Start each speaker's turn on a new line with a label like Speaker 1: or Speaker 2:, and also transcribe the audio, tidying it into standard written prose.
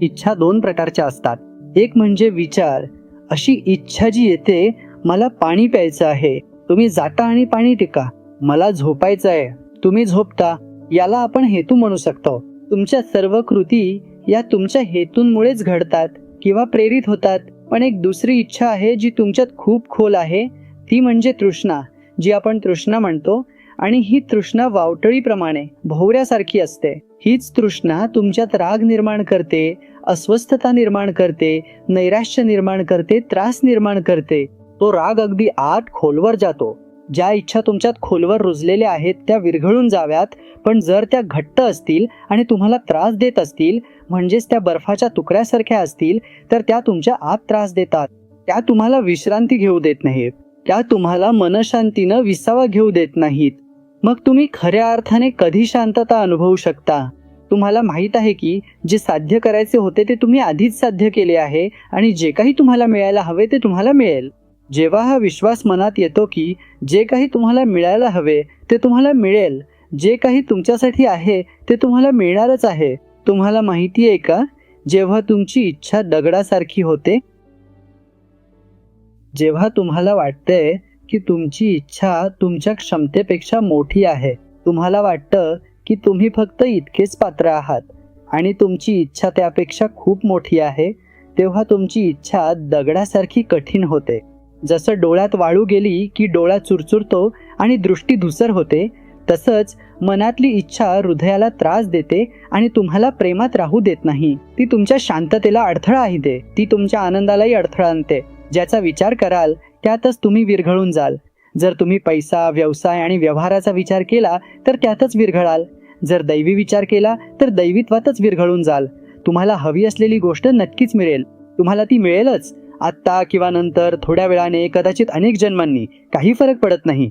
Speaker 1: इच्छा दोन प्रकारच्या असतात. एक म्हणजे विचार, अशी इच्छा जी येते, मला पाणी प्यायचं आहे, तुम्ही जाता आणि पाणी टिका. मला झोपायचं आहे, तुम्ही झोपता. याला आपण हेतू म्हणू शकतो. तुमच्या सर्व कृती या तुमच्या हेतूंमुळेच घडतात किंवा प्रेरित होतात. पण एक दुसरी इच्छा आहे जी तुमच्यात खूप खोल आहे, ती म्हणजे तृष्णा, जी आपण तृष्णा म्हणतो. आणि ही तृष्णा वावटळीप्रमाणे भोवऱ्यासारखी असते. हीच तृष्णा तुमच्यात राग निर्माण करते, अस्वस्थता निर्माण करते, नैराश्य निर्माण करते, त्रास निर्माण करते. तो राग अगदी आत खोलवर जातो. ज्या इच्छा तुमच्यात खोलवर रुजलेल्या आहेत त्या विरघळून जाव्यात, पण जर त्या घट्ट असतील आणि तुम्हाला त्रास देत असतील, म्हणजेच त्या बर्फाच्या तुकड्यासारख्या असतील, तर त्या तुमच्या आत त्रास देतात. त्या तुम्हाला विश्रांती घेऊ देत नाहीत, त्या तुम्हाला मनशांतीनं विसावा घेऊ देत नाहीत. मग तुम्ही खऱ्या अर्थाने कधी शांतता अनुभवू शकता? तुम्हाला माहीत आहे की जे साध्य करायचे होते ते तुम्ही आधीच साध्य केले आहे आणि जे काही तुम्हाला मिळायला हवे ते तुम्हाला मिळेल. जेव्हा हा विश्वास मनात येतो की जे काही तुम्हाला मिळायला हवे ते तुम्हाला मिळेल, जे काही तुमच्यासाठी आहे ते तुम्हाला मिळणारच आहे. तुम्हाला माहिती आहे का, जेव्हा तुमची इच्छा दगडासारखी होते, जेव्हा तुम्हाला वाटतंय की तुमची इच्छा तुमच्या क्षमतेपेक्षा मोठी आहे, तुम्हाला वाटतं की तुम्ही फक्त इतकेच पात्र आहात आणि तुमची इच्छा त्यापेक्षा खूप मोठी आहे, तेव्हा तुमची इच्छा दगडासारखी कठीण होते. जसं डोळ्यात वाळू गेली की डोळा चुरचुरतो आणि दृष्टी धुसर होते, तसंच मनातली इच्छा हृदयाला त्रास देते आणि तुम्हाला प्रेमात राहू देत नाही. ती तुमच्या शांततेला अडथळा आणते, ती तुमच्या आनंदालाही अडथळा आणते. ज्याचा विचार कराल त्यातच तुम्ही विरघळून जाल. जर तुम्ही पैसा, व्यवसाय आणि व्यवहाराचा विचार केला तर त्यातच विरघळाल. जर दैवी विचार केला तर दैवित्वातच विरघळून जाल. तुम्हाला हवी असलेली गोष्ट नक्कीच मिळेल. तुम्हाला ती मिळेलच, आत्ता किंवा नंतर, थोड्या वेळाने, कदाचित अनेक जन्मांनी, काही फरक पडत नाही.